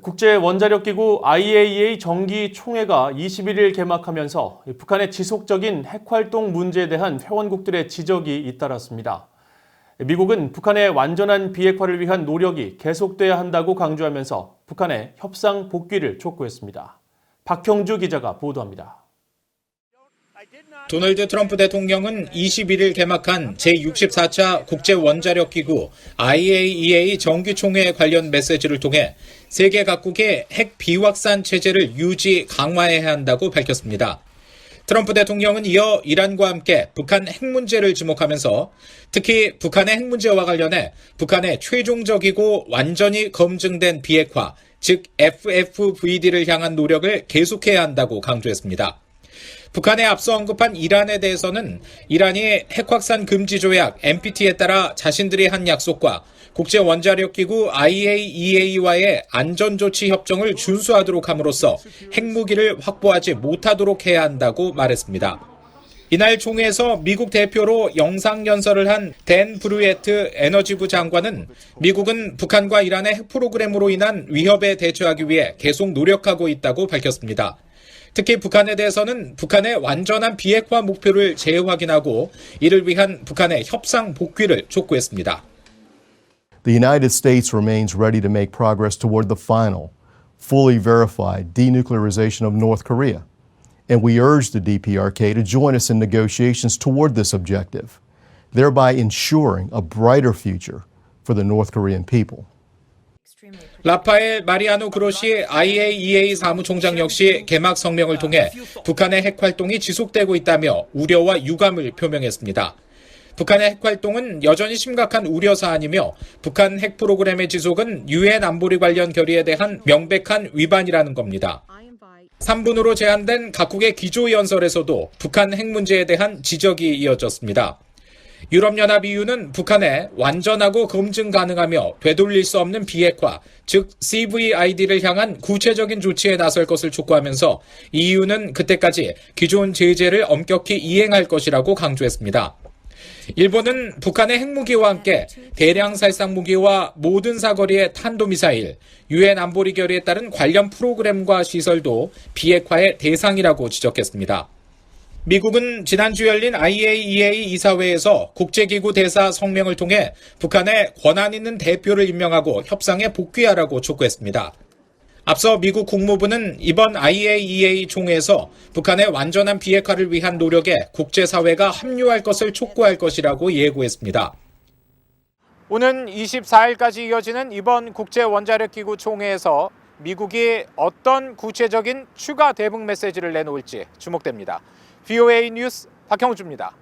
국제원자력기구 IAEA 정기 총회가 21일 개막하면서 북한의 지속적인 핵활동 문제에 대한 회원국들의 지적이 잇따랐습니다. 미국은 북한의 완전한 비핵화를 위한 노력이 계속돼야 한다고 강조하면서 북한의 협상 복귀를 촉구했습니다. 박형주 기자가 보도합니다. 도널드 트럼프 대통령은 21일 개막한 제64차 국제원자력기구 IAEA 정기총회 관련 메시지를 통해 세계 각국의 핵 비확산 체제를 유지 강화해야 한다고 밝혔습니다. 트럼프 대통령은 이어 이란과 함께 북한 핵 문제를 지목하면서 특히 북한의 핵 문제와 관련해 북한의 최종적이고 완전히 검증된 비핵화, 즉 FFVD를 향한 노력을 계속해야 한다고 강조했습니다. 북한에 앞서 언급한 이란에 대해서는 이란이 핵확산 금지 조약 NPT에 따라 자신들이 한 약속과 국제원자력기구 IAEA와의 안전조치 협정을 준수하도록 함으로써 핵무기를 확보하지 못하도록 해야 한다고 말했습니다. 이날 총회에서 미국 대표로 영상연설을 한 댄 브루예트 에너지부 장관은 미국은 북한과 이란의 핵 프로그램으로 인한 위협에 대처하기 위해 계속 노력하고 있다고 밝혔습니다. 특히 북한에 대해서는 북한의 완전한 비핵화 목표를 재확인하고 이를 위한 북한의 협상 복귀를 촉구했습니다. The United States remains ready to make progress toward the final, fully verified denuclearization of North Korea, and we urge the DPRK to join us in negotiations toward this objective, thereby ensuring a brighter future for the North Korean people. 라파엘 마리아노 그로시 IAEA 사무총장 역시 개막 성명을 통해 북한의 핵활동이 지속되고 있다며 우려와 유감을 표명했습니다. 북한의 핵활동은 여전히 심각한 우려 사안이며 북한 핵 프로그램의 지속은 유엔 안보리 관련 결의에 대한 명백한 위반이라는 겁니다. 3분으로 제한된 각국의 기조연설에서도 북한 핵 문제에 대한 지적이 이어졌습니다. 유럽연합 EU는 북한의 완전하고 검증 가능하며 되돌릴 수 없는 비핵화, 즉 CVID를 향한 구체적인 조치에 나설 것을 촉구하면서 EU는 그때까지 기존 제재를 엄격히 이행할 것이라고 강조했습니다. 일본은 북한의 핵무기와 함께 대량 살상 무기와 모든 사거리의 탄도미사일, 유엔 안보리 결의에 따른 관련 프로그램과 시설도 비핵화의 대상이라고 지적했습니다. 미국은 지난주 열린 IAEA 이사회에서 국제기구 대사 성명을 통해 북한에 권한 있는 대표를 임명하고 협상에 복귀하라고 촉구했습니다. 앞서 미국 국무부는 이번 IAEA 총회에서 북한의 완전한 비핵화를 위한 노력에 국제사회가 합류할 것을 촉구할 것이라고 예고했습니다. 오는 24일까지 이어지는 이번 국제원자력기구 총회에서 미국이 어떤 구체적인 추가 대북 메시지를 내놓을지 주목됩니다. VOA 뉴스 박형주입니다.